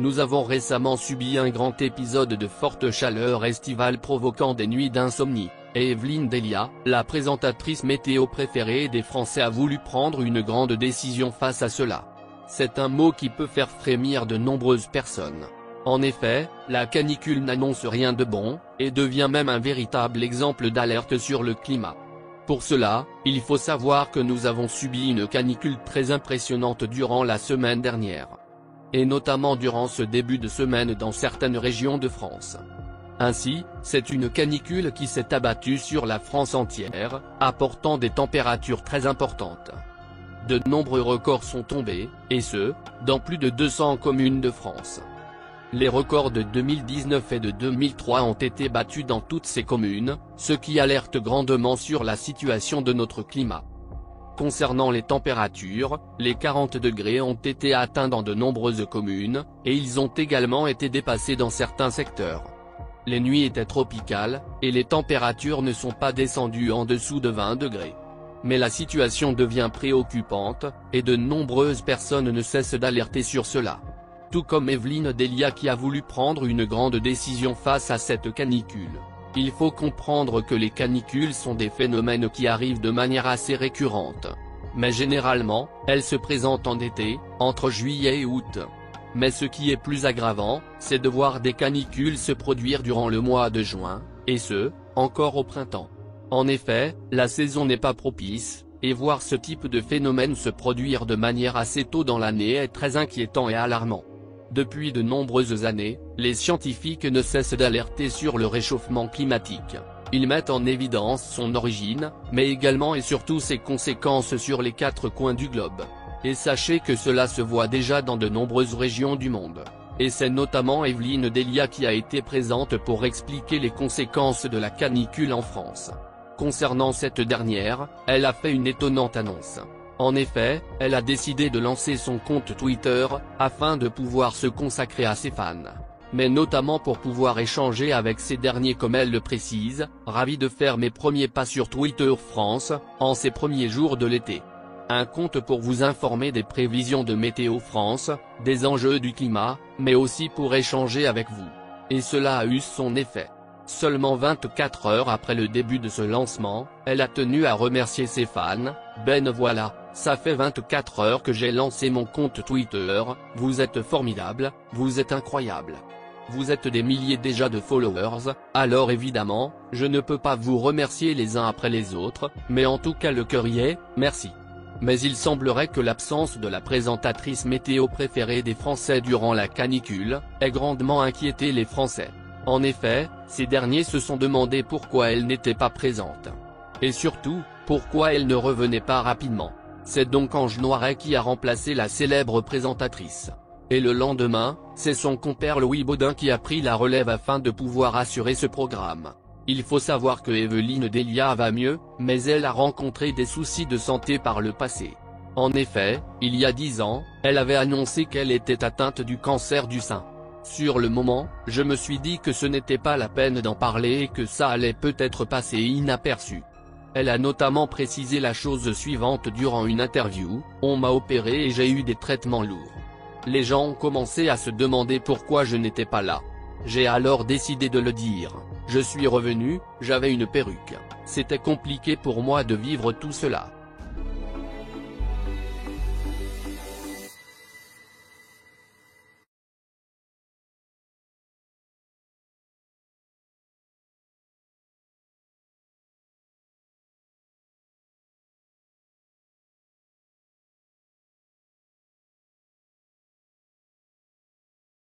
Nous avons récemment subi un grand épisode de forte chaleur estivale provoquant des nuits d'insomnie, et Evelyne Delia, la présentatrice météo préférée des Français, a voulu prendre une grande décision face à cela. C'est un mot qui peut faire frémir de nombreuses personnes. En effet, la canicule n'annonce rien de bon, et devient même un véritable exemple d'alerte sur le climat. Pour cela, il faut savoir que nous avons subi une canicule très impressionnante durant la semaine dernière. Et notamment durant ce début de semaine dans certaines régions de France. Ainsi, c'est une canicule qui s'est abattue sur la France entière, apportant des températures très importantes. De nombreux records sont tombés, et ce, dans plus de 200 communes de France. Les records de 2019 et de 2003 ont été battus dans toutes ces communes, ce qui alerte grandement sur la situation de notre climat. Concernant les températures, les 40 degrés ont été atteints dans de nombreuses communes, et ils ont également été dépassés dans certains secteurs. Les nuits étaient tropicales, et les températures ne sont pas descendues en dessous de 20 degrés. Mais la situation devient préoccupante, et de nombreuses personnes ne cessent d'alerter sur cela. Tout comme Evelyne Delia qui a voulu prendre une grande décision face à cette canicule. Il faut comprendre que les canicules sont des phénomènes qui arrivent de manière assez récurrente. Mais généralement, elles se présentent en été, entre juillet et août. Mais ce qui est plus aggravant, c'est de voir des canicules se produire durant le mois de juin, et ce, encore au printemps. En effet, la saison n'est pas propice, et voir ce type de phénomène se produire de manière assez tôt dans l'année est très inquiétant et alarmant. Depuis de nombreuses années, les scientifiques ne cessent d'alerter sur le réchauffement climatique. Ils mettent en évidence son origine, mais également et surtout ses conséquences sur les 4 coins du globe. Et sachez que cela se voit déjà dans de nombreuses régions du monde. Et c'est notamment Evelyne Delia qui a été présente pour expliquer les conséquences de la canicule en France. Concernant cette dernière, elle a fait une étonnante annonce. En effet, elle a décidé de lancer son compte Twitter, afin de pouvoir se consacrer à ses fans. Mais notamment pour pouvoir échanger avec ces derniers comme elle le précise, « Ravi de faire mes premiers pas sur Twitter France, en ces premiers jours de l'été. Un compte pour vous informer des prévisions de Météo France, des enjeux du climat, mais aussi pour échanger avec vous. » Et cela a eu son effet. Seulement 24 heures après le début de ce lancement, elle a tenu à remercier ses fans. « Ben voilà, ça fait 24 heures que j'ai lancé mon compte Twitter, vous êtes formidables, vous êtes incroyables. Vous êtes des milliers déjà de followers, alors évidemment, je ne peux pas vous remercier les uns après les autres, mais en tout cas le cœur y est, merci. » Mais il semblerait que l'absence de la présentatrice météo préférée des Français durant la canicule ait grandement inquiété les Français. En effet, ces derniers se sont demandé pourquoi elle n'était pas présente. Et surtout, pourquoi elle ne revenait pas rapidement. C'est donc Ange Noiret qui a remplacé la célèbre présentatrice. Et le lendemain, c'est son compère Louis Baudin qui a pris la relève afin de pouvoir assurer ce programme. Il faut savoir que Evelyne Delia va mieux, mais elle a rencontré des soucis de santé par le passé. En effet, il y a 10 ans, elle avait annoncé qu'elle était atteinte du cancer du sein. Sur le moment, je me suis dit que ce n'était pas la peine d'en parler et que ça allait peut-être passer inaperçu. Elle a notamment précisé la chose suivante durant une interview, « On m'a opéré et j'ai eu des traitements lourds. Les gens ont commencé à se demander pourquoi je n'étais pas là. J'ai alors décidé de le dire. Je suis revenu, j'avais une perruque. C'était compliqué pour moi de vivre tout cela.